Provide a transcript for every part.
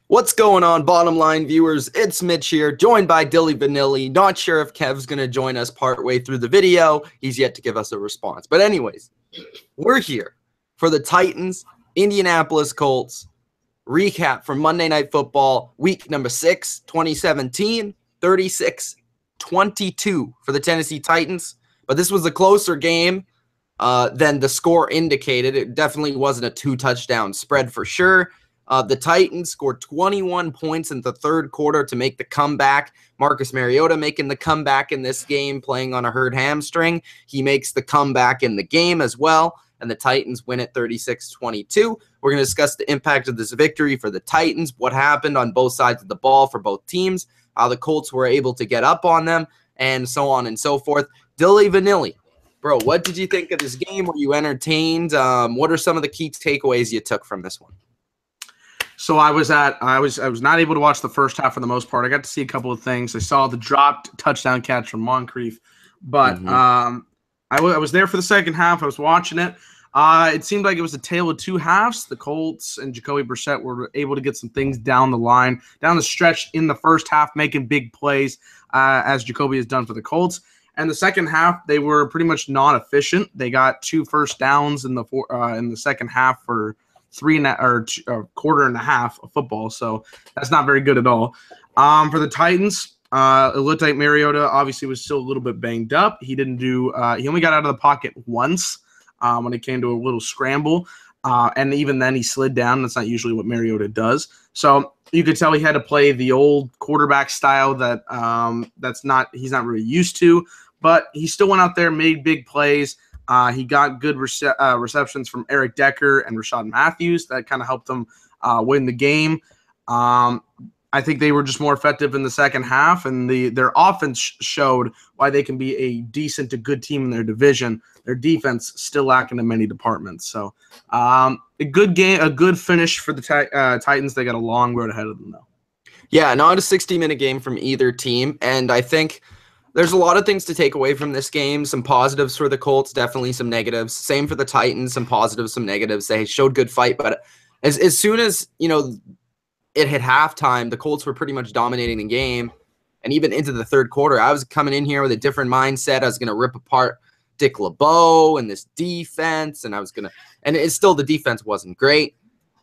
What's going on, bottom line viewers? It's Mitch here, joined by Dilly Vanilli. Not sure if Kev's going to join us partway through the video. He's yet to give us a response. But anyways, we're here for the Titans, Indianapolis Colts recap from Monday Night Football, week number 6, 2017, 36-22 for the Tennessee Titans. But this was a closer game than the score indicated. It definitely wasn't a 2-touchdown spread for sure. The Titans scored 21 points in the third quarter to make the comeback. Marcus Mariota making the comeback in this game, playing on a hurt hamstring. He makes the comeback in the game as well, and the Titans win it 36-22. We're going to discuss the impact of this victory for the Titans, what happened on both sides of the ball for both teams, how the Colts were able to get up on them, and so on and so forth. Dilly Vanilli, bro, what did you think of this game? Were you entertained? What are some of the key takeaways you took from this one? So I was not able to watch the first half for the most part. I got to see a couple of things. I saw the dropped touchdown catch from Moncrief, but I was there for the second half. I was watching it. It seemed like it was a tale of two halves. The Colts and Jacoby Brissett were able to get some things down the line, down the stretch in the first half, making big plays as Jacoby has done for the Colts. And the second half, they were pretty much non-efficient. They got 2 first downs in the second half for a quarter and a half of football, so that's not very good at all. For the Titans, it looked like Mariota obviously was still a little bit banged up. He didn't do. He only got out of the pocket once when it came to a little scramble, and even then he slid down. That's not usually what Mariota does. So you could tell he had to play the old quarterback style that he's not really used to. But he still went out there, made big plays. He got good receptions from Eric Decker and Rashad Matthews. That kind of helped them win the game. I think they were just more effective in the second half, and their offense showed why they can be a decent to good team in their division. Their defense still lacking in many departments. So a good game, a good finish for the Titans. They got a long road ahead of them, though. Yeah, not a 60-minute game from either team, and I think there's a lot of things to take away from this game. Some positives for the Colts, definitely some negatives. Same for the Titans, some positives, some negatives. They showed good fight, but as soon as, it hit halftime, the Colts were pretty much dominating the game, and even into the third quarter. I was coming in here with a different mindset. I was going to rip apart Dick LeBeau and this defense, and it's still, the defense wasn't great.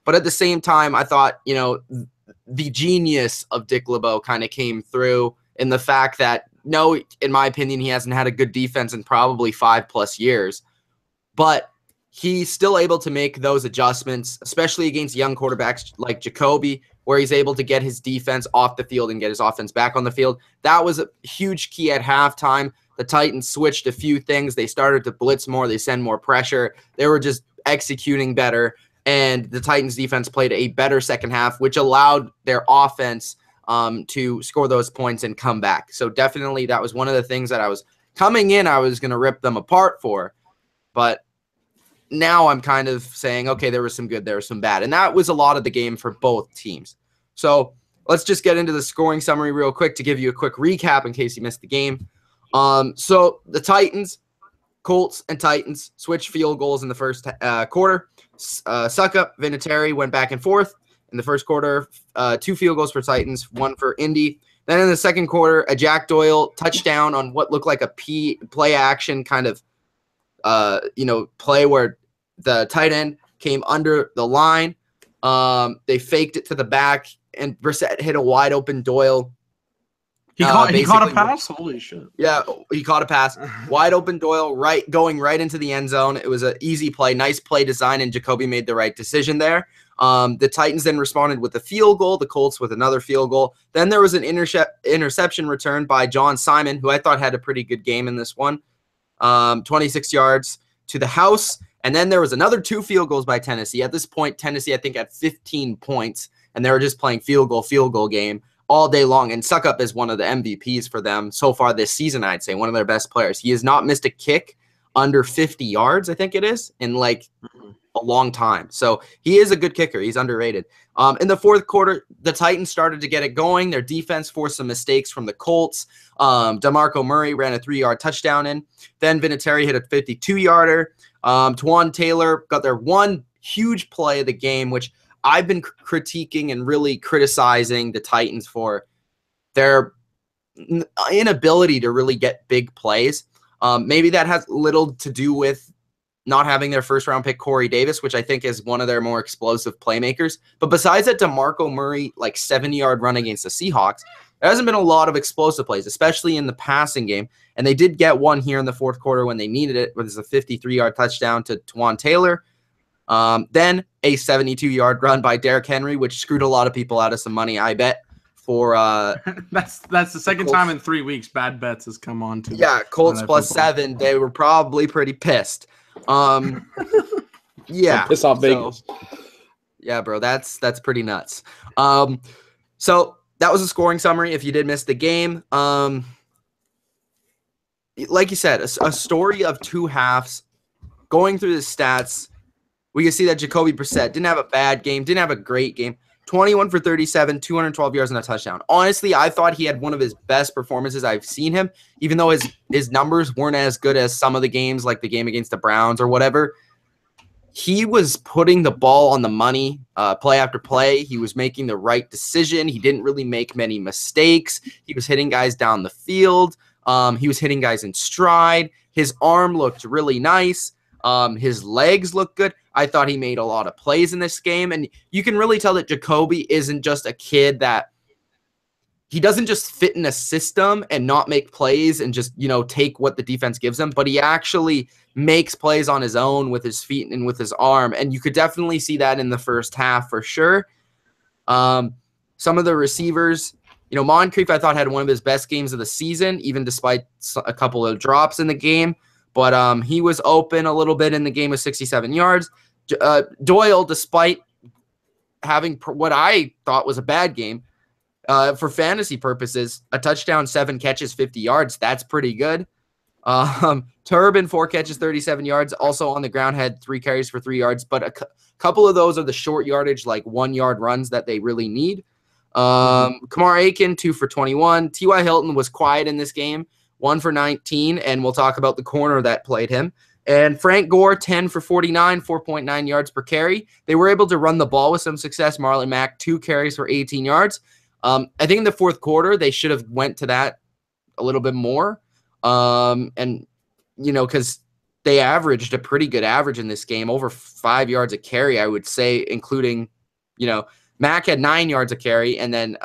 But at the same time, I thought, the genius of Dick LeBeau kind of came through in the fact that, no, in my opinion, he hasn't had a good defense in probably 5+ years, but he's still able to make those adjustments, especially against young quarterbacks like Jacoby, where he's able to get his defense off the field and get his offense back on the field. That was a huge key at halftime. The Titans switched a few things. They started to blitz more. They send more pressure. They were just executing better, and the Titans defense played a better second half, which allowed their offense to score those points and come back. So definitely that was one of the things that I was coming in, I was going to rip them apart for. But now I'm kind of saying, okay, there was some good, there was some bad. And that was a lot of the game for both teams. So let's just get into the scoring summary real quick to give you a quick recap in case you missed the game. So the Colts and Titans switched field goals in the first quarter. Suckup, Vinatieri went back and forth. In the first quarter, 2 field goals for Titans, 1 for Indy. Then in the second quarter, a Jack Doyle touchdown on what looked like a play action kind of, play where the tight end came under the line. They faked it to the back, and Brissett hit a wide open Doyle. He caught a pass? Holy shit. Yeah, he caught a pass. Wide open Doyle, going right into the end zone. It was an easy play, nice play design, and Jacoby made the right decision there. The Titans then responded with a field goal, the Colts with another field goal. Then there was an interception returned by John Simon, who I thought had a pretty good game in this one. 26 yards to the house. And then there was another 2 field goals by Tennessee. At this point, Tennessee, I think, had 15 points, and they were just playing field goal game all day long. And Suckup is one of the MVPs for them so far this season, I'd say, one of their best players. He has not missed a kick under 50 yards, I think it is, in a long time. So he is a good kicker. He's underrated. In the fourth quarter, the Titans started to get it going. Their defense forced some mistakes from the Colts. DeMarco Murray ran a 3-yard touchdown in. Then Vinatieri hit a 52-yarder. Twan Taylor got their one huge play of the game, which I've been critiquing and really criticizing the Titans for their inability to really get big plays. Maybe that has little to do with not having their first-round pick, Corey Davis, which I think is one of their more explosive playmakers. But besides that DeMarco Murray, 70-yard run against the Seahawks, there hasn't been a lot of explosive plays, especially in the passing game. And they did get one here in the fourth quarter when they needed it, with a 53-yard touchdown to Twan Taylor. Then a 72-yard run by Derrick Henry, which screwed a lot of people out of some money, I bet. For that's the second time in 3 weeks bad bets has come on to. Yeah, Colts plus 7. They were probably pretty pissed. Yeah, piss off Vegas. Yeah, bro, that's pretty nuts. So that was a scoring summary. If you did miss the game, like you said, a story of two halves. Going through the stats, we can see that Jacoby Brissett didn't have a bad game, didn't have a great game. 21 for 37, 212 yards and a touchdown. Honestly, I thought he had one of his best performances I've seen him, even though his numbers weren't as good as some of the games, like the game against the Browns or whatever. He was putting the ball on the money play after play. He was making the right decision. He didn't really make many mistakes. He was hitting guys down the field. He was hitting guys in stride. His arm looked really nice. His legs looked good. I thought he made a lot of plays in this game. And you can really tell that Jacoby isn't just a kid that he doesn't just fit in a system and not make plays and just, take what the defense gives him, but he actually makes plays on his own with his feet and with his arm. And you could definitely see that in the first half for sure. Some of the receivers, Moncrief, I thought had one of his best games of the season, even despite a couple of drops in the game. But he was open a little bit in the game with 67 yards. Doyle, despite having what I thought was a bad game, for fantasy purposes, a touchdown, 7 catches, 50 yards. That's pretty good. Turbin, 4 catches, 37 yards. Also on the ground, had 3 carries for 3 yards. But a couple of those are the short yardage, 1-yard runs that they really need. Kamar Aiken, 2 for 21. T.Y. Hilton was quiet in this game, 1 for 19. And we'll talk about the corner that played him. And Frank Gore, 10 for 49, 4.9 yards per carry. They were able to run the ball with some success. Marlon Mack, 2 carries for 18 yards. I think in the fourth quarter, they should have went to that a little bit more. Because they averaged a pretty good average in this game, over 5 yards a carry, I would say, including, Mack had 9 yards a carry, and then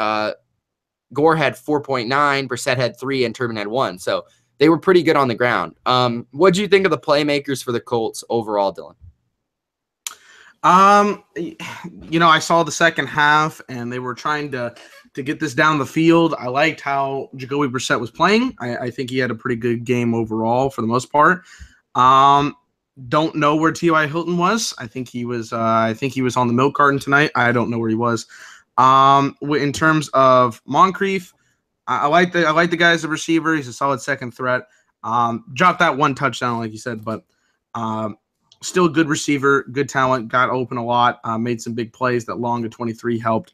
Gore had 4.9, Brissett had 3, and Turbin had 1. So they were pretty good on the ground. What do you think of the playmakers for the Colts overall, Dylan? I saw the second half, and they were trying to get this down the field. I liked how Jacoby Brissett was playing. I think he had a pretty good game overall for the most part. Don't know where T.Y. Hilton was. I think he was on the milk carton tonight. I don't know where he was. In terms of Moncrief, I like the guy as a receiver. He's a solid second threat. Dropped that 1 touchdown, like you said, but still a good receiver, good talent, got open a lot, made some big plays. That long of 23 helped.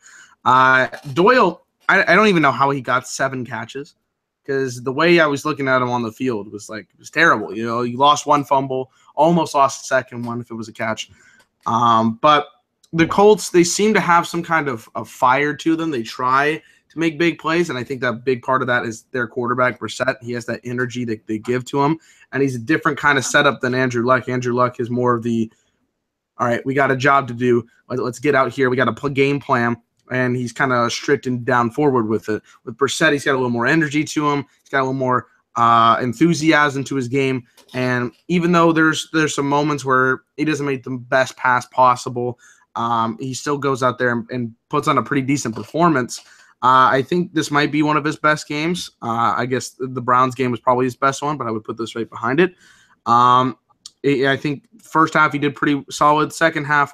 Doyle, I don't even know how he got 7 catches, because the way I was looking at him on the field was terrible. He lost 1 fumble, almost lost the second one if it was a catch. But the Colts, they seem to have some kind of fire to them. They try to make big plays, and I think that big part of that is their quarterback, Brissett. He has that energy that they give to him, and he's a different kind of setup than Andrew Luck. Andrew Luck is more of the, all right, we got a job to do. Let's get out here. We got a game plan, and he's kind of strict and down forward with it. With Brissett, he's got a little more energy to him. He's got a little more enthusiasm to his game, and even though there's some moments where he doesn't make the best pass possible, he still goes out there and puts on a pretty decent performance. I think this might be one of his best games. I guess the Browns game was probably his best one, but I would put this right behind it. I think first half he did pretty solid. Second half,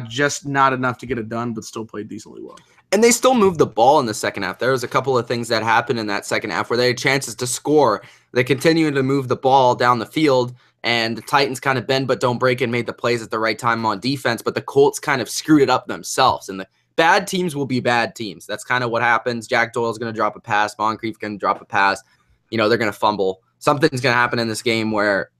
just not enough to get it done, but still played decently well. And they still moved the ball in the second half. There was a couple of things that happened in that second half where they had chances to score. They continued to move the ball down the field, and the Titans kind of bend but don't break and made the plays at the right time on defense, but the Colts kind of screwed it up themselves. And the bad teams will be bad teams. That's kind of what happens. Jack Doyle's going to drop a pass. Moncrief going to drop a pass. They're going to fumble. Something's going to happen in this game where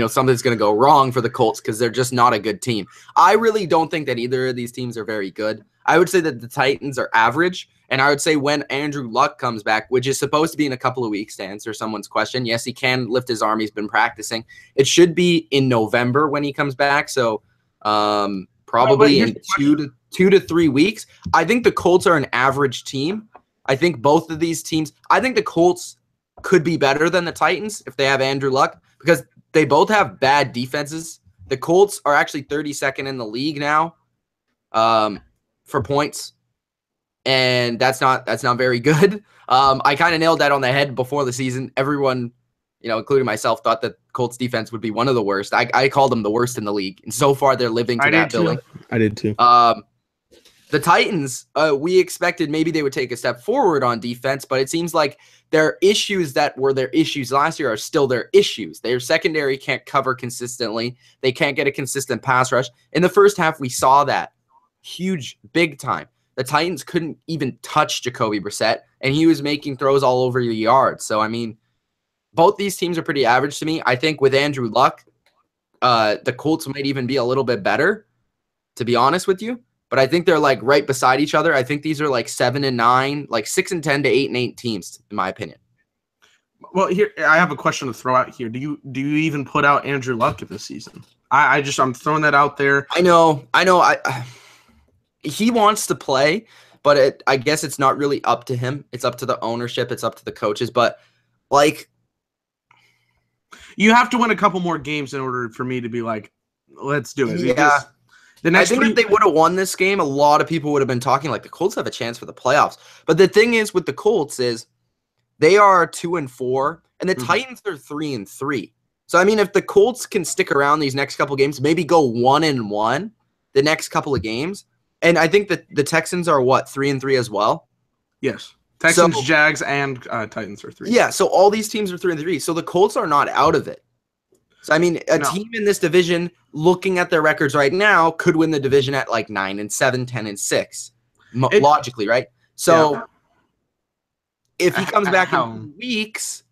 something's going to go wrong for the Colts because they're just not a good team. I really don't think that either of these teams are very good. I would say that the Titans are average, and I would say when Andrew Luck comes back, which is supposed to be in a couple of weeks to answer someone's question, yes, he can lift his arm. He's been practicing. It should be in November when he comes back, so probably in 2 to 3 weeks. I think the Colts are an average team. I think both of these teams – I think the Colts could be better than the Titans if they have Andrew Luck because they both have bad defenses. The Colts are actually 32nd in the league now for points, and that's not very good. I kind of nailed that on the head before the season. Everyone, including myself, thought that Colts defense would be one of the worst. I called them the worst in the league, and so far they're living to that billing. I did too. The Titans, we expected maybe they would take a step forward on defense, but it seems like their issues that were their issues last year are still their issues. Their secondary can't cover consistently. They can't get a consistent pass rush. In the first half, we saw that huge, big time. The Titans couldn't even touch Jacoby Brissett, and he was making throws all over the yard. So, I mean, both these teams are pretty average to me. I think with Andrew Luck, the Colts might even be a little bit better, to be honest with you. But I think they're like right beside each other. I think these are like 7 and 9, like 6 and 10 to 8 and 8 teams, in my opinion. Well, here I have a question to throw out here. Do you even put out Andrew Luck this season? I'm throwing that out there. I know. He wants to play, but I guess it's not really up to him. It's up to the ownership. It's up to the coaches. But like, you have to win a couple more games in order for me to be like, let's do it. Yeah. I think if they would have won this game, a lot of people would have been talking like the Colts have a chance for the playoffs. But the thing is with the Colts is they are 2-4, and the Titans are 3-3. So I mean, if the Colts can stick around these next couple games, maybe go 1-1 the next couple of games, and I think that the Texans are 3-3 as well. Yes, Texans, Jags, and Titans are 3. Yeah, so all these teams are 3-3. So the Colts are not out of it. So, I mean, a team in this division, looking at their records right now, could win the division at like 9-7, 10-6, logically, right? So, if he comes back in weeks,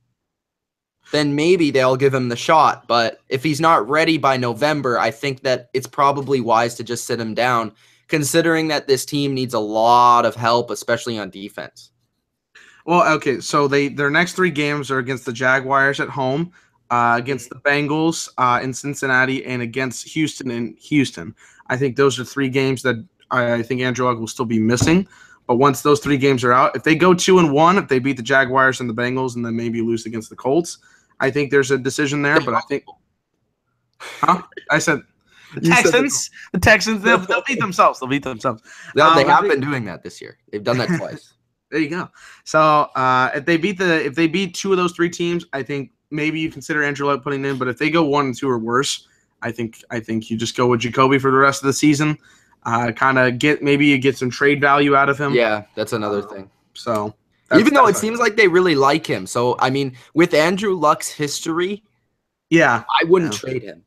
then maybe they'll give him the shot. But if he's not ready by November, I think that it's probably wise to just sit him down, considering that this team needs a lot of help, especially on defense. Well, okay, so their next 3 games are against the Jaguars at home, against the Bengals in Cincinnati, and against Houston in Houston. I think those are 3 games that I think Andrew Luck will still be missing. But once those 3 games are out, if they go 2-1, if they beat the Jaguars and the Bengals and then maybe lose against the Colts, I think there's a decision there. But I think – I said the Texans, they'll beat themselves. They'll beat themselves. No, they have been doing that this year. They've done that twice. There you go. So if they beat 2 of those 3 teams, I think – maybe you consider Andrew Luck putting in, but if they go 1-2 or worse, I think you just go with Jacoby for the rest of the season. Maybe you get some trade value out of him. Yeah, that's another thing. So even though it seems like they really like him, so I mean, with Andrew Luck's history, I wouldn't trade him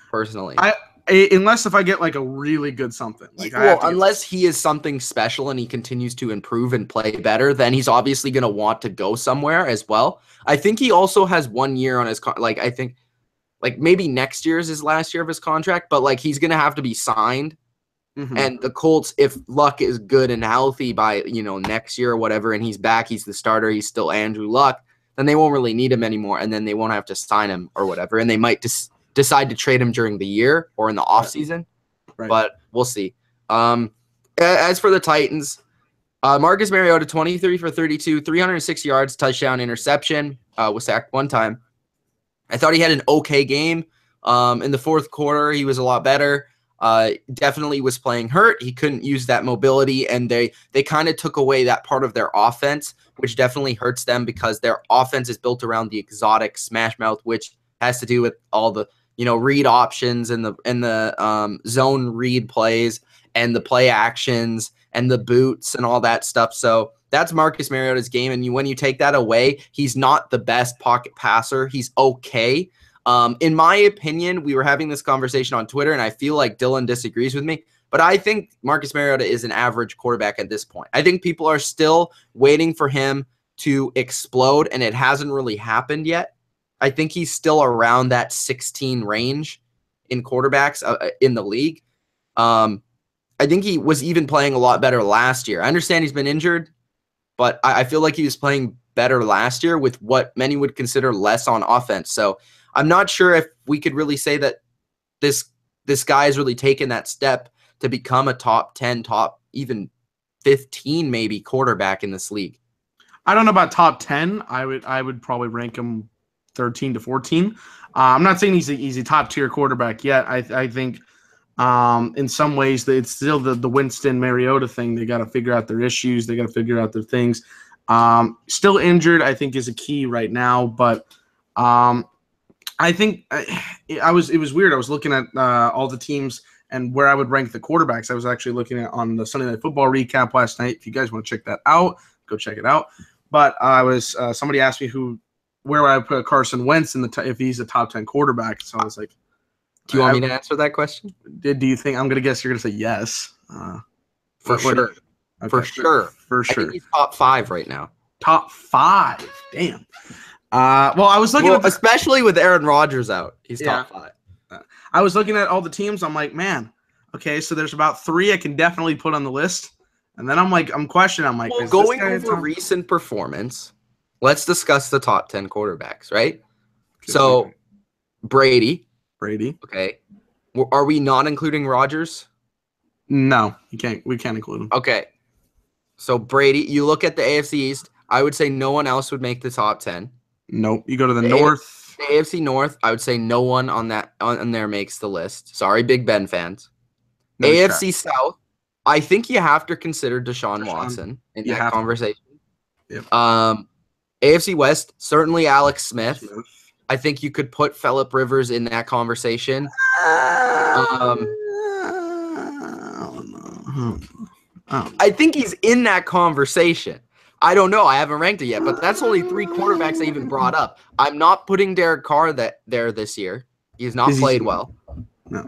personally. Unless if I get like a really good something. Unless he is something special and he continues to improve and play better, then he's obviously going to want to go somewhere as well. I think he also has 1 year on his I think maybe next year is his last year of his contract, but like he's going to have to be signed. Mm-hmm. And the Colts, if Luck is good and healthy by next year or whatever, and he's back, he's the starter, he's still Andrew Luck, then they won't really need him anymore, and then they won't have to sign him or whatever, and they might decide to trade him during the year or in the offseason. Right. But we'll see. As for the Titans, Marcus Mariota, 23 for 32, 306 yards, touchdown, interception, was sacked 1 time. I thought he had an okay game. In the fourth quarter, he was a lot better. Definitely was playing hurt. He couldn't use that mobility, and they kind of took away that part of their offense, which definitely hurts them because their offense is built around the exotic smash mouth, which has to do with all the read options and the zone read plays and the play actions and the boots and all that stuff. So that's Marcus Mariota's game. And when you take that away, he's not the best pocket passer. He's okay. In my opinion, we were having this conversation on Twitter, and I feel like Dylan disagrees with me, but I think Marcus Mariota is an average quarterback at this point. I think people are still waiting for him to explode, and it hasn't really happened yet. I think he's still around that 16 range in quarterbacks in the league. I think he was even playing a lot better last year. I understand he's been injured, but I feel like he was playing better last year with what many would consider less on offense. So I'm not sure if we could really say that this guy has really taken that step to become a top 10, top even 15 maybe quarterback in this league. I don't know about top 10. I would probably rank him 13 to 14. I'm not saying he's a top tier quarterback yet. I think in some ways it's still the Winston Mariota thing. They got to figure out their issues. They got to figure out their things. Still injured, I think, is a key right now. But I think it was weird. I was looking at all the teams and where I would rank the quarterbacks. I was actually looking at on the Sunday Night Football recap last night. If you guys want to check that out, go check it out. But I was somebody asked me where would I put Carson Wentz if he's a top 10 quarterback. So I was like, do you want me to answer that question? Do you think I'm going to guess you're going to say yes? For sure. Okay. For sure. I think he's top 5 right now. Top 5. Damn. Well, I was looking at especially with Aaron Rodgers out. He's top 5. I was looking at all the teams. I'm like, man, okay, so there's about 3 I can definitely put on the list. And then I'm questioning. I'm like, well, going over recent performance, let's discuss the top 10 quarterbacks, right? So, Brady. Okay. Are we not including Rodgers? No, you can't. We can't include him. Okay. So, Brady, you look at the AFC East, I would say no one else would make the top 10. Nope. You go to the North. The AFC North, I would say no one on there makes the list. Sorry, Big Ben fans. No AFC South, I think you have to consider Deshaun Watson in that conversation. Yep. AFC West, certainly Alex Smith. I think you could put Phillip Rivers in that conversation. I think he's in that conversation. I don't know. I haven't ranked it yet, but that's only 3 quarterbacks I even brought up. I'm not putting Derek Carr there this year. He has not played well. No.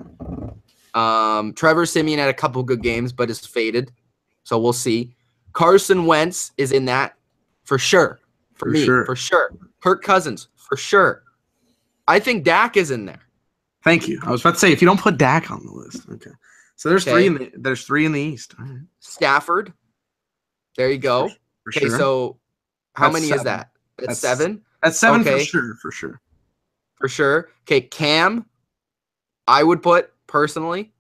Trevor Siemian had a couple good games, but is faded. So we'll see. Carson Wentz is in that for sure. For sure. Kirk Cousins, for sure. I think Dak is in there. Thank you. I was about to say, if you don't put Dak on the list. Okay. So there's 3 in the East. All right. Stafford. There you go. Okay, so how many 7. is that? That's 7? That's 7 okay. For sure. Okay, Cam, I would put, personally,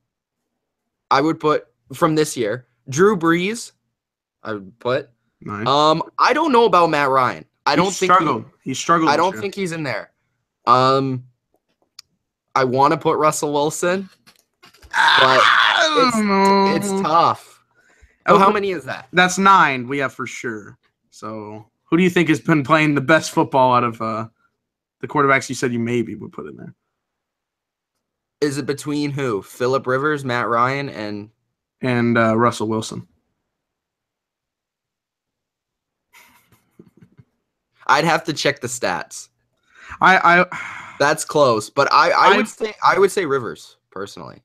from this year. Drew Brees, I would put. Nice. I don't know about Matt Ryan. He struggled. I don't think he's in there. I want to put Russell Wilson, but it's tough. Oh, how many is that? That's 9 we have for sure. So who do you think has been playing the best football out of the quarterbacks you said you maybe would put in there? Is it between who? Phillip Rivers, Matt Ryan, and Russell Wilson? I'd have to check the stats. That's close, but I would say Rivers personally.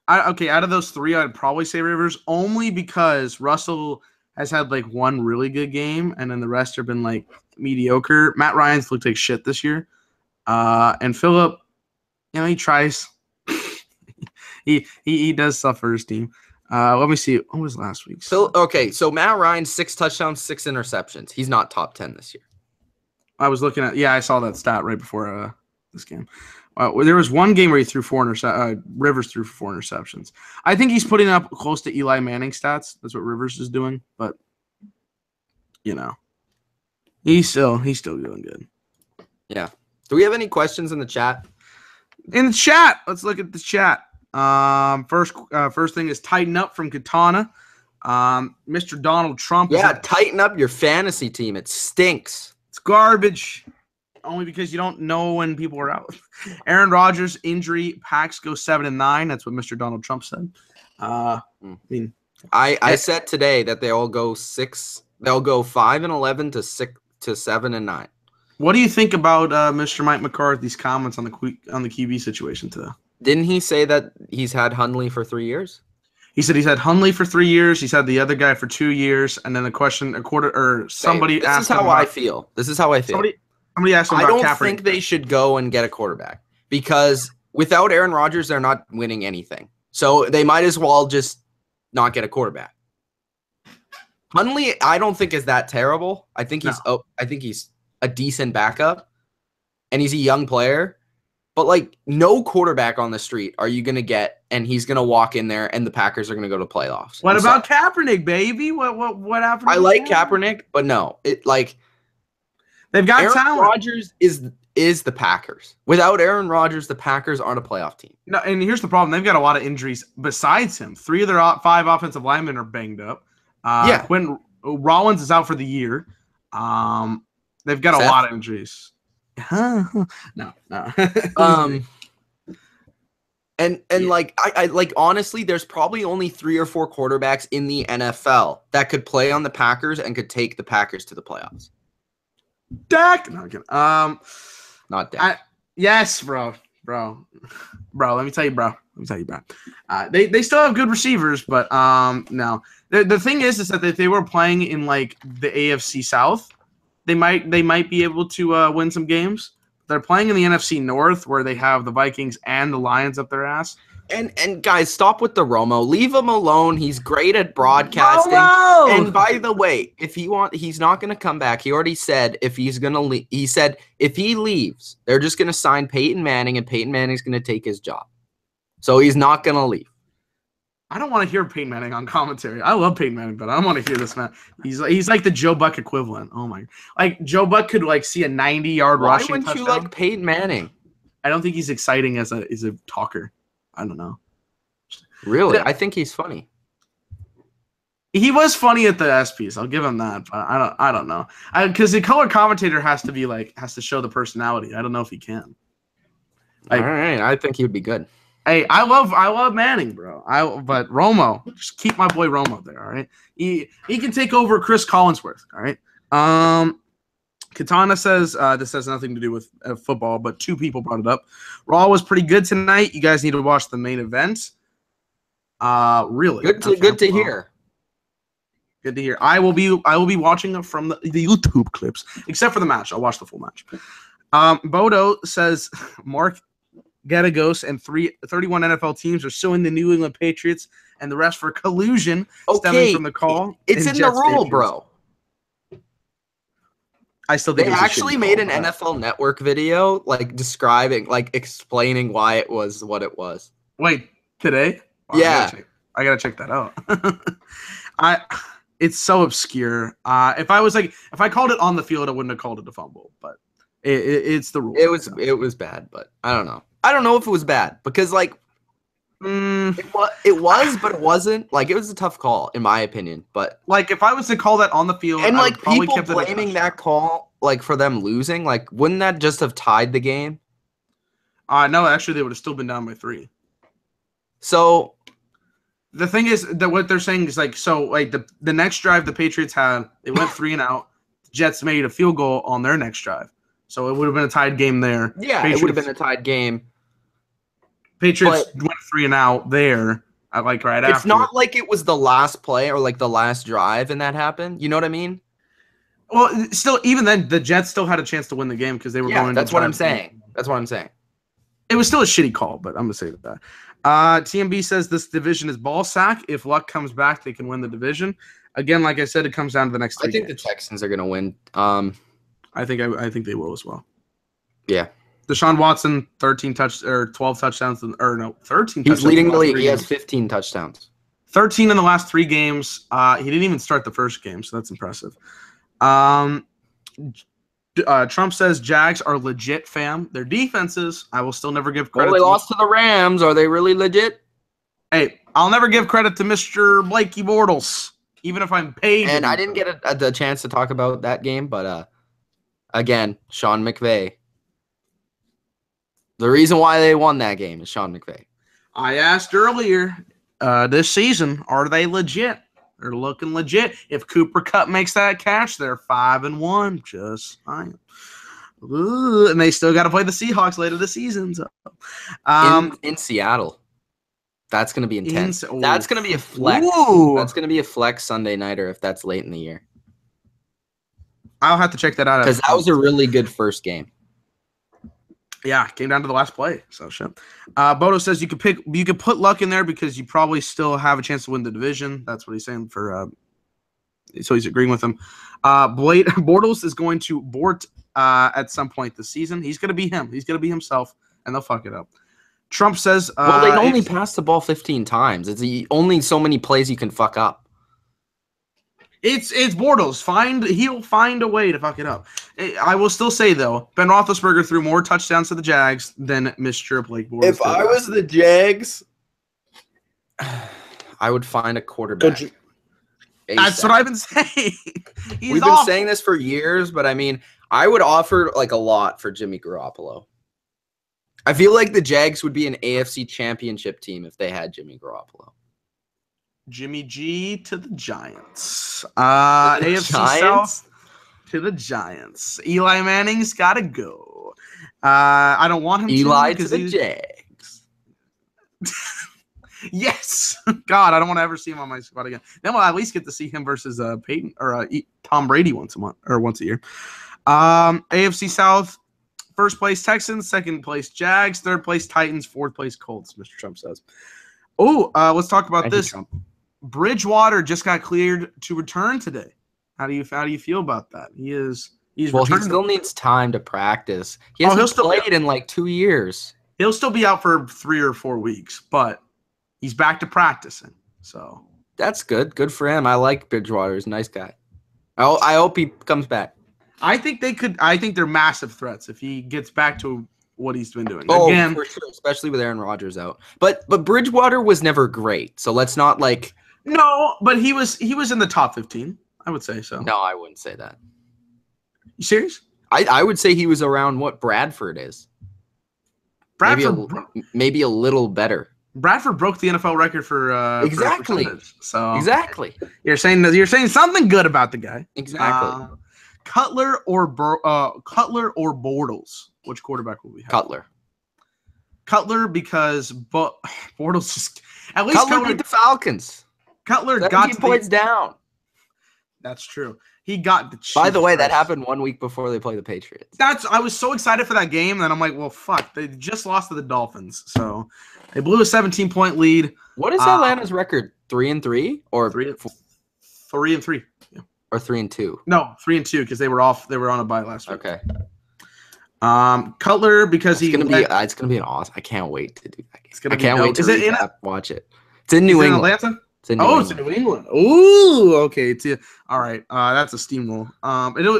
Okay, out of those 3, I'd probably say Rivers, only because Russell has had like 1 really good game, and then the rest have been like mediocre. Matt Ryan's looked like shit this year, and Phillip, he tries. he does stuff for his team. Let me see. What was last week's? Okay, so Matt Ryan, 6 touchdowns, 6 interceptions. He's not top 10 this year. I was looking at. Yeah, I saw that stat right before this game. There was 1 game where he threw 4 Rivers threw 4 interceptions. I think he's putting up close to Eli Manning stats. That's what Rivers is doing, but he's still doing good. Yeah. Do we have any questions in the chat? In the chat, let's look at the chat. First thing is tighten up from Katana. Mr. Donald Trump. Tighten up your fantasy team. It stinks. It's garbage. Only because you don't know when people are out. Aaron Rodgers injury, Packs go 7-9. That's what Mr. Donald Trump said. I said today that they all go 6. They'll go 5-11 to 7-9. What do you think about Mr. Mike McCarthy's comments on the QB situation today? Didn't he say that he's had Hundley for 3 years? He said he's had Hundley for 3 years. He's had the other guy for 2 years. And then somebody asked him. This is how I feel. Somebody asked him I about don't Kaepernick. think they should go and get a quarterback because without Aaron Rodgers, they're not winning anything. So they might as well just not get a quarterback. Hundley, I don't think is that terrible. I think he's a decent backup, and he's a young player. But like, no quarterback on the street are you gonna get, and he's gonna walk in there, and the Packers are gonna go to playoffs. What about Kaepernick, baby? What happened? I like Kaepernick, but no, they've got Aaron talent. Rodgers is the Packers. Without Aaron Rodgers, the Packers aren't a playoff team. No, and here's the problem: they've got a lot of injuries besides him. 3 of their 5 offensive linemen are banged up. Quentin Rollins is out for the year. They've got a lot of injuries. No. And I like honestly, there's probably only 3 or 4 quarterbacks in the NFL that could play on the Packers and could take the Packers to the playoffs. Dak. No, I'm kidding. Not Dak. Yes, bro. Let me tell you, bro. They still have good receivers, but no. The thing is that if they were playing in like the AFC South, they might be able to win some games. They're playing in the NFC North, where they have the Vikings and the Lions up their ass. And guys, stop with the Romo. Leave him alone. He's great at broadcasting. Romo! And by the way, he's not going to come back. He already said if he's going to leave. He said if he leaves, they're just going to sign Peyton Manning, and Peyton Manning's going to take his job. So he's not going to leave. I don't want to hear Peyton Manning on commentary. I love Peyton Manning, but I don't want to hear this man. He's like the Joe Buck equivalent. Oh my! Like Joe Buck could like see a 90-yard rushing touchdown. Why wouldn't you like Peyton Manning? I don't think he's exciting as a talker. I don't know. Really? I think he's funny. He was funny at the ESPYs. I'll give him that, but I don't know. Because the color commentator has to show the personality. I don't know if he can. All right, I think he would be good. Hey, I love Manning, bro. But Romo, just keep my boy Romo there, all right? He can take over Chris Collinsworth, all right? Katana says this has nothing to do with football, but 2 people brought it up. Raw was pretty good tonight. You guys need to watch the main event. Really good to hear. Good to hear. I will be watching them from the YouTube clips, except for the match. I'll watch the full match. Bodo says Mark Gattagos and 31 NFL teams are suing the New England Patriots and the rest for collusion stemming from the call. It's in the rule, bro. I still think they actually made an NFL Network video explaining why it was what it was. Wait, today? Wow, yeah. I gotta check that out. It's so obscure. If I called it on the field, I wouldn't have called it a fumble, but it's the rule. It was bad, but I don't know. I don't know if it was bad because it was, but it wasn't. Like, it was a tough call in my opinion. But like, if I was to call that on the field, and like people blaming that call, like for them losing, like wouldn't that just have tied the game? No, actually, they would have still been down by 3. So the thing is that what they're saying is the next drive the Patriots had, they went 3 and out. The Jets made a field goal on their next drive, so it would have been a tied game there. Yeah, Patriots, it would have been a tied game. Patriots went 3 and out there, right after. It's not like it was the last play or like the last drive and that happened. You know what I mean? Well, still, even then, the Jets still had a chance to win the game because they were going. That's what I'm saying. That's what I'm saying. It was still a shitty call, but I'm gonna say that. TMB says this division is ball sack. If luck comes back, they can win the division. Again, like I said, it comes down to the next 3 games. The Texans are gonna win. I think they will as well. Yeah. Deshaun Watson, 12 touchdowns, 13. He's leading the league. He has 15 touchdowns. 13 in the last 3 games. He didn't even start the first game, so that's impressive. Trump says Jags are legit, fam. Their defenses, I will still never give credit. Well, they lost to the Rams. Are they really legit? Hey, I'll never give credit to Mr. Blakey Bortles, even if I'm paid. And I didn't get the chance to talk about that game, but again, Sean McVay. The reason why they won that game is Sean McVay. I asked earlier this season, are they legit? They're looking legit. If Cooper Kupp makes that catch, they're 5-1. Just saying. And they still got to play the Seahawks later this season. So, in Seattle, that's going to be intense. That's going to be a flex. That's going to be a flex Sunday nighter if that's late in the year. I'll have to check that out. Because that was a really good first game. Yeah, came down to the last play. So shit. Bodo says you could put luck in there because you probably still have a chance to win the division. That's what he's saying for. So he's agreeing with him. Bortles is going to Bort at some point this season. He's going to be him. He's going to be himself, and they'll fuck it up. Trump says, well, they only pass the ball 15 times. It's only so many plays you can fuck up. It's Bortles. He'll find a way to fuck it up. I will still say, though, Ben Roethlisberger threw more touchdowns to the Jags than Mr. Blake Bortles. If I was the Jags, I would find a quarterback. That's what I've been saying. We've been saying this for years, but I mean, I would offer like a lot for Jimmy Garoppolo. I feel like the Jags would be an AFC championship team if they had Jimmy Garoppolo. Jimmy G to the Giants. AFC Giants? South to the Giants. Eli Manning's got to go. I don't want him to the Jags. Yes. God, I don't want to ever see him on my squad again. Then we'll at least get to see him versus Peyton or Tom Brady once a year. AFC South, first place Texans, second place Jags, third place Titans, fourth place Colts, Mr. Trump says. Oh, let's talk about this. Bridgewater just got cleared to return today. How do you feel about that? He's he still needs time to practice. He hasn't played in like 2 years. He'll still be out for 3 or 4 weeks, but he's back to practicing. So that's good. Good for him. I like Bridgewater. He's a nice guy. I hope he comes back. I think they're massive threats if he gets back to what he's been doing. Oh, again, for sure, especially with Aaron Rodgers out. But Bridgewater was never great, so let's not like. No, but he was in the top 15. I would say so. No, I wouldn't say that. You serious? I would say he was around what Bradford is. Maybe a little better. Bradford broke the NFL record for exactly. So exactly. You're saying something good about the guy. Exactly. Cutler or Bortles? Which quarterback will we have? Cutler because Bortles just at least Cutler beat the Falcons. Cutler got 17 points down. That's true. He got the Chiefs. By the way, that happened 1 week before they play the Patriots. I was so excited for that game, and I'm like, well, fuck. They just lost to the Dolphins, so they blew a 17-point lead. What is Atlanta's record? 3-3 or 3-3? Yeah. Or 3-2? No, 3-2 because they were off. They were on a bye last week. Okay. Cutler because it's gonna be an awesome. I can't wait to do that game. I can't wait to watch it. It's in New England. Atlanta? It's in New England. Ooh, okay. All right. That's a steamroll.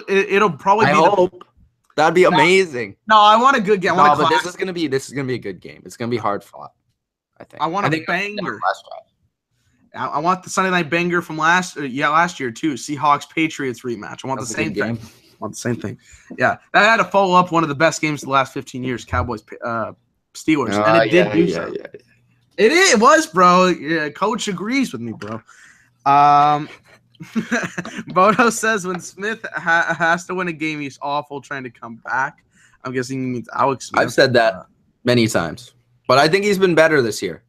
It'll probably. I hope that'd be amazing. No, I want a good game. But this is gonna be a good game. It's gonna be hard fought. I think. I want a banger. I want the Sunday night banger from last year too. Seahawks Patriots rematch. I want the same thing. Yeah, that had to follow up one of the best games of the last 15 years, Cowboys Steelers, and it did do so. Yeah. It was, bro. Yeah, Coach agrees with me, bro. Bodo says when Smith has to win a game, he's awful trying to come back. I'm guessing he means Alex Smith. I've said that many times, but I think he's been better this year.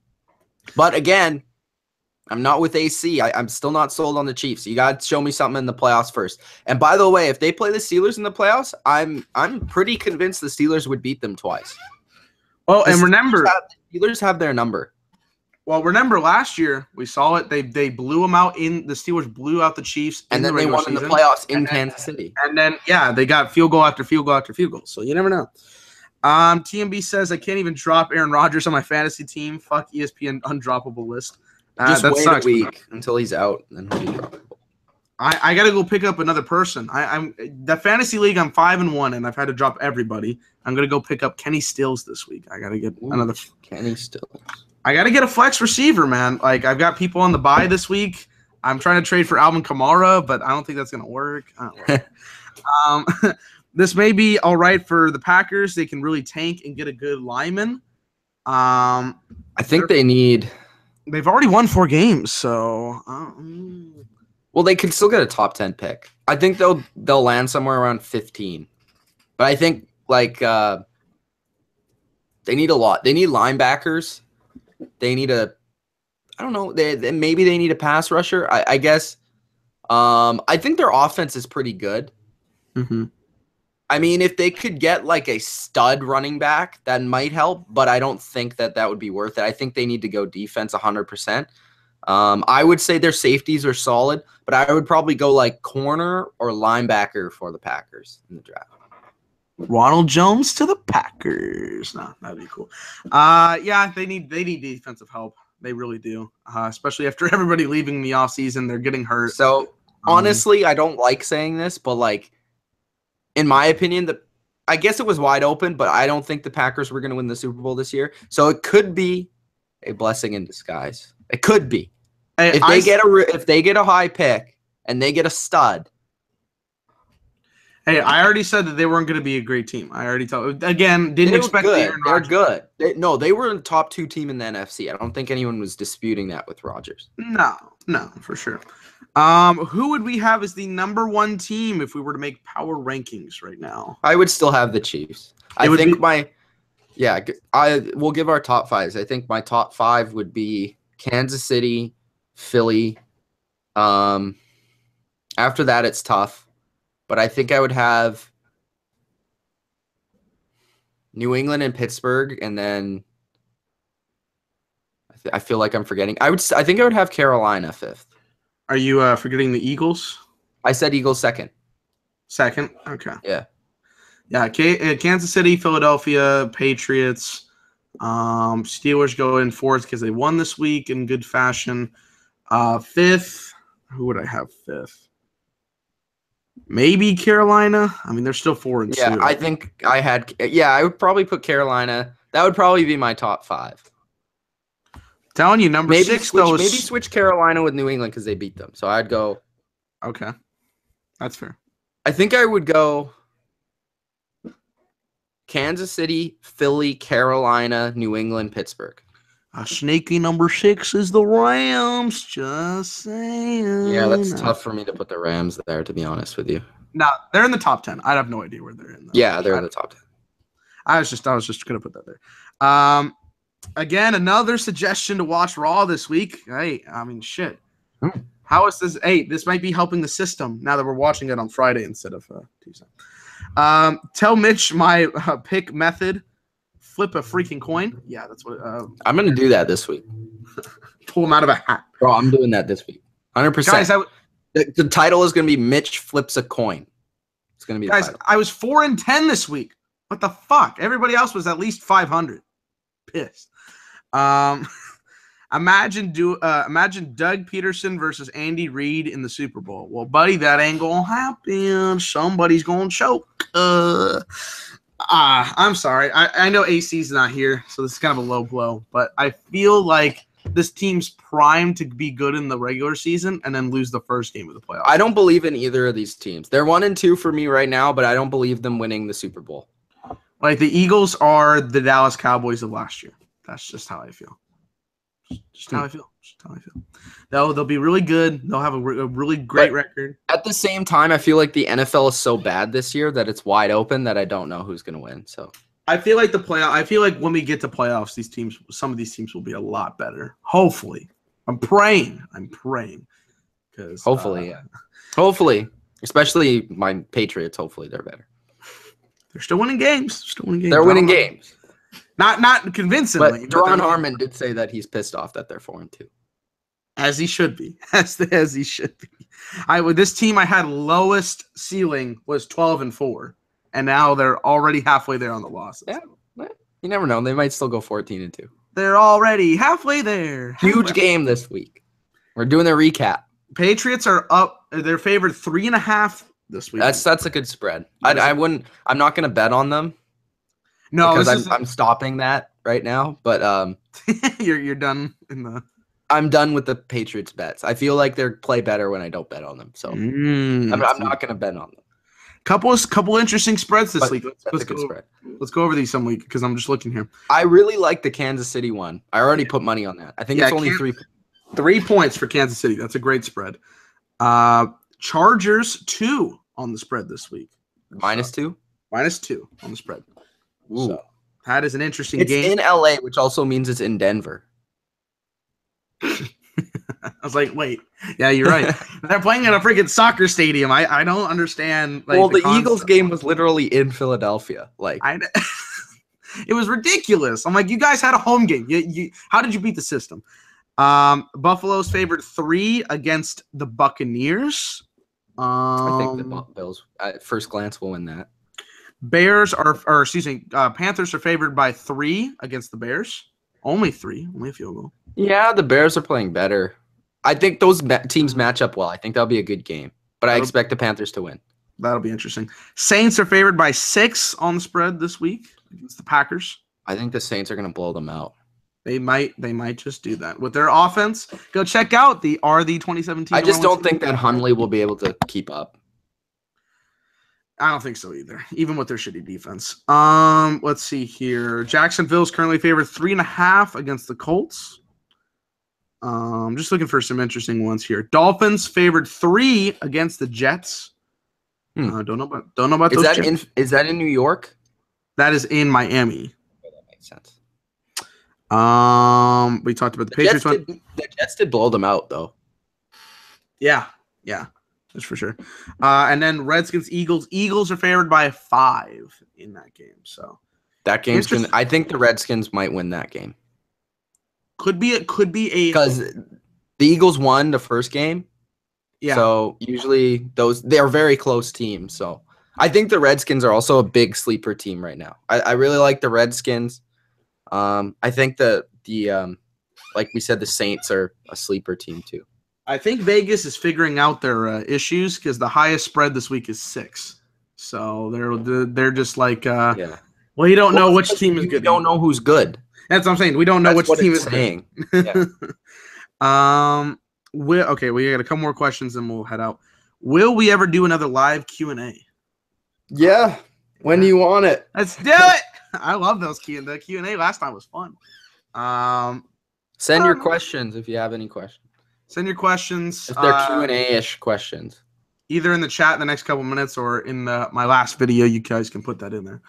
But again, I'm not with AC. I'm still not sold on the Chiefs. You got to show me something in the playoffs first. And by the way, if they play the Steelers in the playoffs, I'm pretty convinced the Steelers would beat them twice. Oh, and remember, the Steelers have their number. Well, remember last year we saw it. They blew them out the Steelers blew out the Chiefs, and then they won in the playoffs in Kansas City. And then they got field goal after field goal after field goal. So you never know. TMB says I can't even drop Aaron Rodgers on my fantasy team. Fuck ESPN undroppable list. Just wait a week until he's out, and then he'll be droppable. I gotta go pick up another person. I'm the fantasy league. I'm 5-1, and I've had to drop everybody. I'm gonna go pick up Kenny Stills this week. I gotta get another Kenny Stills. I gotta get a flex receiver, man. Like I've got people on the bye this week. I'm trying to trade for Alvin Kamara, but I don't think that's gonna work. This may be all right for the Packers. They can really tank and get a good lineman. I think they need. They've already won 4 games, so. Well, they could still get a top 10 pick. I think they'll land somewhere around 15. But I think like they need a lot. They need linebackers. They need I don't know. Maybe they need a pass rusher. I guess. I think their offense is pretty good. Mm-hmm. I mean, if they could get like a stud running back, that might help, but I don't think that would be worth it. I think they need to go defense 100%. I would say their safeties are solid, but I would probably go like corner or linebacker for the Packers in the draft. Ronald Jones to the Packers. No, that'd be cool. Yeah, they need defensive help. They really do. Especially after everybody leaving the offseason, they're getting hurt. So honestly, I don't like saying this, but like in my opinion, I guess it was wide open, but I don't think the Packers were going to win the Super Bowl this year. So it could be a blessing in disguise. It could be. If they get a high pick and they get a stud. Hey, I already said that they weren't going to be a great team. I already told. Again, didn't expect good. They're good. They were a top 2 team in the NFC. I don't think anyone was disputing that with Rodgers. No, for sure. Who would we have as the number 1 team if we were to make power rankings right now? I would still have the Chiefs. We'll give our top 5s. I think my top 5 would be Kansas City, Philly. After that, it's tough. But I think I would have New England and Pittsburgh, and then I feel like I'm forgetting. I think I would have Carolina 5th. Are you forgetting the Eagles? I said Eagles 2nd. 2nd? Okay. Yeah. Yeah, Kansas City, Philadelphia, Patriots. Steelers go in 4th because they won this week in good fashion. 5th, who would I have 5th? Maybe Carolina. I mean, they're still 4-2. Yeah, I think I would probably put Carolina. That would probably be my top 5. Telling you, number 6, maybe switch Carolina with New England because they beat them. So I'd go. Okay, that's fair. I think I would go Kansas City, Philly, Carolina, New England, Pittsburgh. A sneaky number 6 is the Rams. Just saying. Yeah, that's tough for me to put the Rams there, to be honest with you. No, they're in the top 10. I have no idea where they're in. Yeah, they're in the top 10. I was just gonna put that there. Again, another suggestion to watch Raw this week. Hey, I mean, shit. How is this? Hey, this might be helping the system now that we're watching it on Friday instead of Tuesday. Tell Mitch my pick method. Flip a freaking coin. Yeah, that's what. I'm gonna do that this week. Pull him out of a hat, bro. I'm doing that this week. 100%. Guys, the title is gonna be Mitch flips a coin. It's gonna be. Guys, I was 4-10 this week. What the fuck? Everybody else was at least 500. Pissed. Imagine Doug Peterson versus Andy Reid in the Super Bowl. Well, buddy, that ain't gonna happen. Somebody's gonna choke. I'm sorry. I know AC's not here, so this is kind of a low blow, but I feel like this team's primed to be good in the regular season and then lose the first game of the playoffs. I don't believe in either of these teams. They're 1-2 for me right now, but I don't believe them winning the Super Bowl. Like the Eagles are the Dallas Cowboys of last year. That's just how I feel. Just how I feel. They'll be really good. They'll have a really great record. At the same time, I feel like the NFL is so bad this year that it's wide open that I don't know who's going to win. So I feel like I feel like when we get to playoffs, some of these teams will be a lot better. Hopefully, I'm praying. Because hopefully, hopefully, especially my Patriots. Hopefully, they're better. They're still winning games. They're winning games. Not convincingly. But Duron Harmon did say that he's pissed off that they're 4-2. As he should be. As he should be. With this team, I had lowest ceiling was 12-4, and now they're already halfway there on the losses. Yeah, you never know. They might still go 14-2. They're already halfway there. Huge game this week. We're doing a recap. Patriots are up. They're favored 3.5 this week. That's a good spread. I'm not going to bet on them. No, because I'm stopping that right now. But you're done in the. I'm done with the Patriots bets. I feel like they play better when I don't bet on them. So I'm not going to bet on them. Couple interesting spreads this week. Let's go over these some week because I'm just looking here. I really like the Kansas City one. I already put money on that. I think it's only 3 points for Kansas City. That's a great spread. Chargers 2 on the spread this week. -2? -2 on the spread. Ooh. So that is an interesting game. It's in LA, which also means it's in Denver. I was like, wait, yeah, you're right. They're playing at a freaking soccer stadium. I don't understand. Like, well, the Eagles game was literally in Philadelphia. Like, it was ridiculous. I'm like, you guys had a home game. How did you beat the system? Buffalo's favored 3 against the Buccaneers. I think the Bills, at first glance, will win that. Panthers are favored by 3 against the Bears. Only 3, only a field goal. Yeah, the Bears are playing better. I think those teams match up well. I think that'll be a good game, but I expect the Panthers to win. That'll be interesting. Saints are favored by 6 on the spread this week against the Packers. I think the Saints are going to blow them out. They might just do that with their offense. Go check out the 2017. I just don't think that Hundley will be able to keep up. I don't think so either, even with their shitty defense. Let's see here. Jacksonville's currently favored 3.5 against the Colts. Just looking for some interesting ones here. Dolphins favored 3 against the Jets. Don't know about those. Is that in New York? That is in Miami. Okay, that makes sense. We talked about the Patriots one. The Jets did blow them out, though. Yeah, that's for sure. And then Redskins, Eagles. Eagles are favored by 5 in that game. So that game's gonna. I think the Redskins might win that game. Could be a because the Eagles won the first game. Yeah. So usually they're very close teams. So I think the Redskins are also a big sleeper team right now. I really like the Redskins. I think the like we said, the Saints are a sleeper team too. I think Vegas is figuring out their issues because the highest spread this week is 6. So they're just like, well, you don't know which team is good. You don't know who's good. That's what I'm saying. We don't know which team is saying. Yeah. We got a couple more questions and we'll head out. Will we ever do another live Q&A? Yeah. When do you want it? Let's do it. I love those the Q&A last time was fun. Send your questions if you have any questions. Send your questions. If they're Q&A-ish questions. Either in the chat in the next couple minutes or in my last video, you guys can put that in there.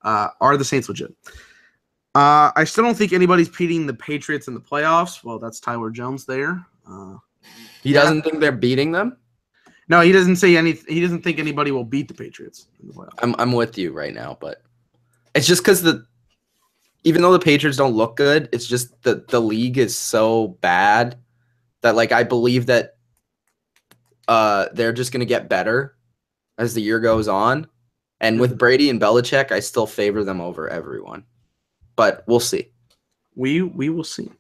Are the Saints legit? I still don't think anybody's beating the Patriots in the playoffs. Well, that's Tyler Jones there. He doesn't think they're beating them? No, he doesn't say he doesn't think anybody will beat the Patriots in the playoffs. I'm with you right now, but it's just because even though the Patriots don't look good, it's just the league is so bad that I believe that they're just gonna get better as the year goes on. And with Brady and Belichick, I still favor them over everyone. But we'll see. We will see.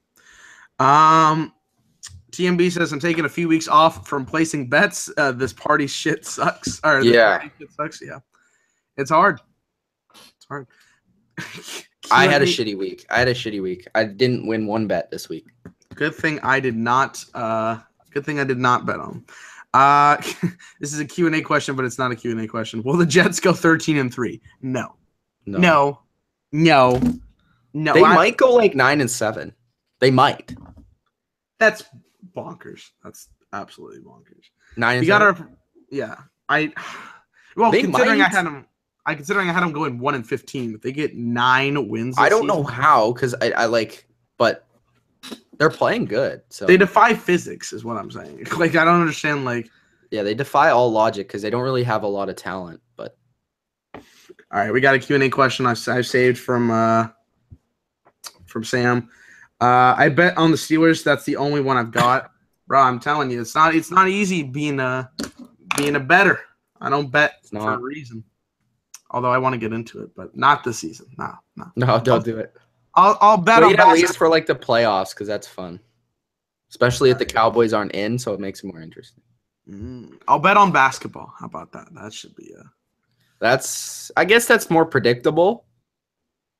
TMB says I'm taking a few weeks off from placing bets. This party shit sucks. Yeah. Shit sucks. Yeah. It's hard. It's hard. I had a shitty week. I didn't win one bet this week. Good thing I did not bet on. This is a Q&A question, but it's not a Q&A question. Will the Jets go 13-3? No. They might go 9-7. They might. That's bonkers. That's absolutely bonkers. 9-7. Considering I had them going 1-15, but they get 9 wins. I don't know how because but they're playing good. So they defy physics, is what I'm saying. I don't understand. Yeah, they defy all logic because they don't really have a lot of talent. But all right, we got a Q&A question I've saved from Sam. I bet on the Steelers. That's the only one I've got, bro. I'm telling you, it's not easy being a bettor. I don't bet for a reason. Although I want to get into it, but not this season. No, don't do it. I'll bet on at least for the playoffs because that's fun, especially if the Cowboys aren't in, so it makes it more interesting. I'll bet on basketball. How about that? That should be I guess that's more predictable.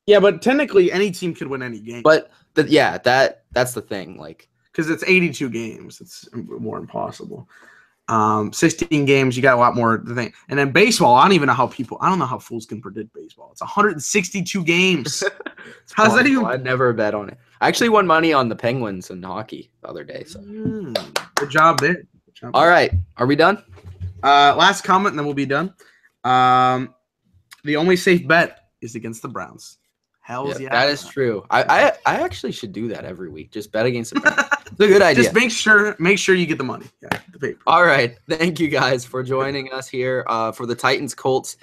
Yeah, but technically any team could win any game. But that's the thing, because it's 82 games, it's more impossible. 16 games, you got a lot more the thing. And then baseball, I don't know how fools can predict baseball. It's 162 games. How's that even? I'd never bet on it. I actually won money on the Penguins in hockey the other day. So good job there. All right, are we done? Last comment, and then we'll be done. The only safe bet is against the Browns. Hell's yeah. That is true. I actually should do that every week. Just bet against the Browns. It's a good idea. Just make sure you get the money. Yeah, the paper. All right. Thank you guys for joining us here for the Titans Colts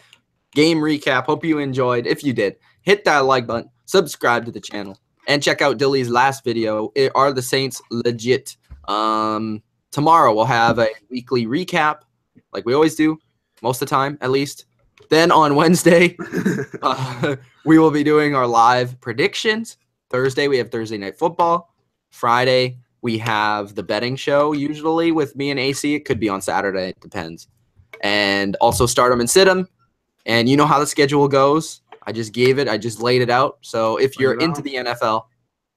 game recap. Hope you enjoyed. If you did, hit that like button, subscribe to the channel, and check out Dilly's last video. Are the Saints legit? Tomorrow we'll have a weekly recap, like we always do, most of the time at least. Then on Wednesday, we will be doing our live predictions. Thursday, we have Thursday Night Football. Friday, we have the betting show, usually with me and AC. It could be on Saturday. It depends. And also Stardom and Sid'em. And you know how the schedule goes. I just laid it out. So if you're into the NFL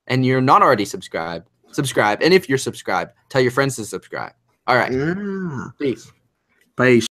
and you're not already subscribed, subscribe. And if you're subscribed, tell your friends to subscribe. All right. Yeah. Peace. Peace.